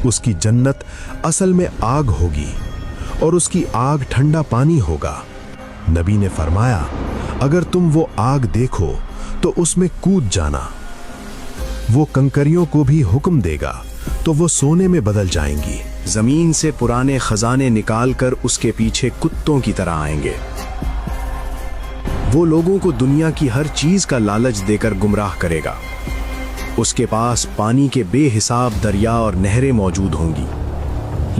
उसकी जन्नत असल में आग होगी और उसकी आग ठंडा पानी होगा। नबी ने फरमाया, अगर तुम वो आग देखो तो उसमें कूद जाना। वो कंकरियों को भी हुक्म देगा तो वो सोने में बदल जाएंगी। जमीन से पुराने खजाने निकालकर उसके पीछे कुत्तों की तरह आएंगे। वो लोगों को दुनिया की हर चीज का लालच देकर गुमराह करेगा। उसके पास पानी के बेहिसाब दरिया और नहरें मौजूद होंगी,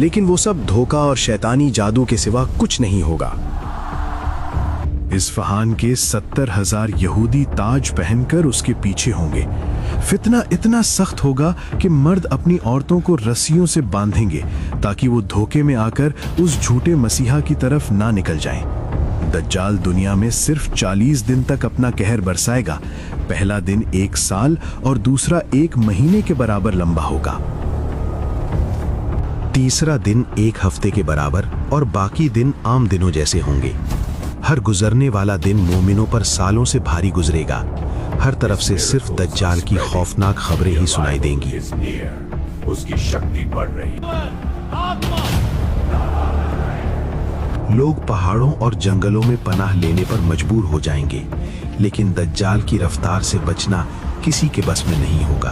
लेकिन वो सब धोखा और शैतानी जादू के सिवा कुछ नहीं होगा। इस्फहान के 70,000 यहूदी ताज पहनकर उसके पीछे होंगे। फितना इतना सख्त होगा कि मर्द अपनी औरतों को रस्सियों से बांधेंगे ताकि वो धोखे में आकर उस झूठे मसीहा की तरफ ना निकल जाएं। दज्जाल दुनिया में सिर्फ 40 दिन तक अपना कहर बरसाएगा। पहला दिन 1 साल और दूसरा 1 महीने के बराबर लंबा होगा। तीसरा दिन 1 हफ्ते के बराबर और बाकी दिन आम दिनों जैसे होंगे। हर गुजरने वाला दिन मोमिनों पर सालों से भारी गुजरेगा। हर तरफ से सिर्फ दज्जाल की खौफनाक खबरें ही सुनाई देंगी। उसकी शक्ति बढ़ रही। लोग पहाड़ों और जंगलों में पनाह लेने पर मजबूर हो जाएंगे, लेकिन दज्जाल की रफ्तार से बचना किसी के बस में नहीं होगा।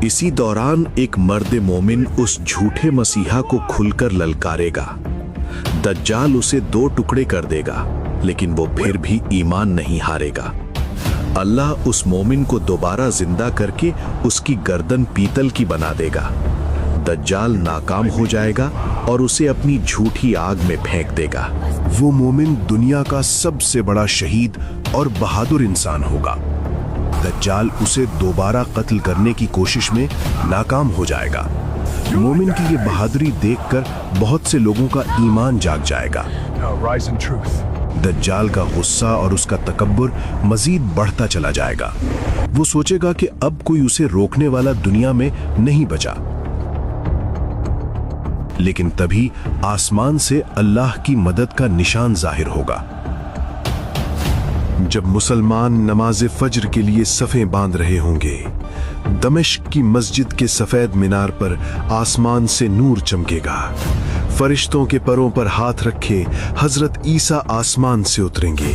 इसी दौरान एक मर्द मोमिन उस झूठे मसीहा को खुलकर ललकारेगा। दज्जाल उसे 2 टुकड़े कर देगा, लेकिन वो फिर भी ईमान नहीं हारेगा। अल्लाह उस मोमिन को दोबारा जिंदा करके उसकी गर्दन पीतल की बना देगा। दज्जाल नाकाम हो जाएगा और उसे अपनी झूठी आग में फेंक देगा। वो मोमिन दुनिया का सबसे बड़ा शहीद और बहादुर इंसान होगा। दज्जाल उसे दोबारा कत्ल करने की कोशिश में नाकाम हो जाएगा। मोमिन की ये बहादुरी देखकर बहुत से लोगों का ईमान जाग जाएगा। दज्जाल का गुस्सा और उसका तकब्बुर मजीद बढ़ता चला जाएगा। वो सोचेगा कि अब कोई उसे रोकने वाला दुनिया में नहीं बचा। लेकिन तभी आसमान से अल्लाह की मदद का निशान जाहिर होगा। जब मुसलमान नमाज फज्र के लिए सफ़ें बांध रहे होंगे, दमिश्क की मस्जिद के सफेद मीनार पर आसमान से नूर चमकेगा। फरिश्तों के परों पर हाथ रखे हजरत ईसा आसमान से उतरेंगे।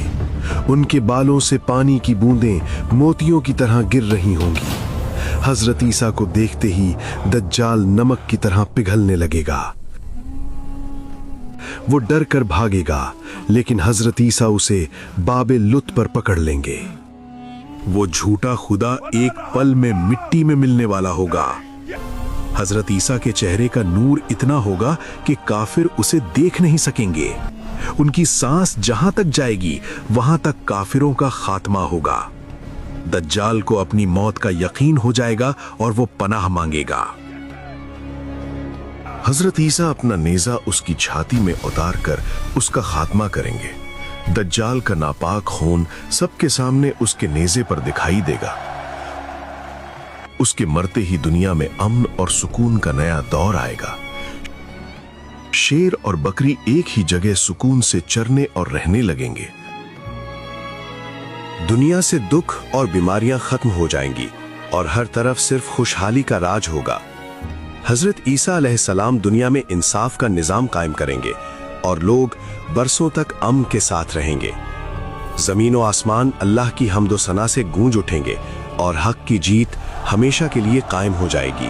उनके बालों से पानी की बूंदें मोतियों की तरह गिर रही होंगी। हजरत ईसा को देखते ही दज्जाल नमक की तरह पिघलने लगेगा। वो डर कर भागेगा, लेकिन हजरत ईसा उसे बाबे लुत पर पकड़ लेंगे। वो झूठा खुदा एक पल में मिट्टी में मिलने वाला होगा। हजरत ईसा के चेहरे का नूर इतना होगा कि काफिर उसे देख नहीं सकेंगे। उनकी सांस जहां तक जाएगी वहां तक काफिरों का खात्मा होगा। दज्जाल को अपनी मौत का यकीन हो जाएगा और वो पनाह मांगेगा। हजरत ईसा अपना नेजा उसकी छाती में उतार कर उसका खात्मा करेंगे। दज्जाल का नापाक खून सबके सामने उसके नेजे पर दिखाई देगा। उसके मरते ही दुनिया में अमन और सुकून का नया दौर आएगा। शेर और बकरी एक ही जगह सुकून से चरने और रहने लगेंगे। दुनिया से दुख और बीमारियां खत्म हो जाएंगी और हर तरफ सिर्फ खुशहाली का राज होगा। हजरत ईसा अलैहिस्सलाम दुनिया में इंसाफ का निजाम कायम करेंगे और लोग बरसों तक अमन के साथ रहेंगे। जमीन और आसमान अल्लाह की हम्दो सना से गूंज उठेंगे और हक की जीत हमेशा के लिए कायम हो जाएगी।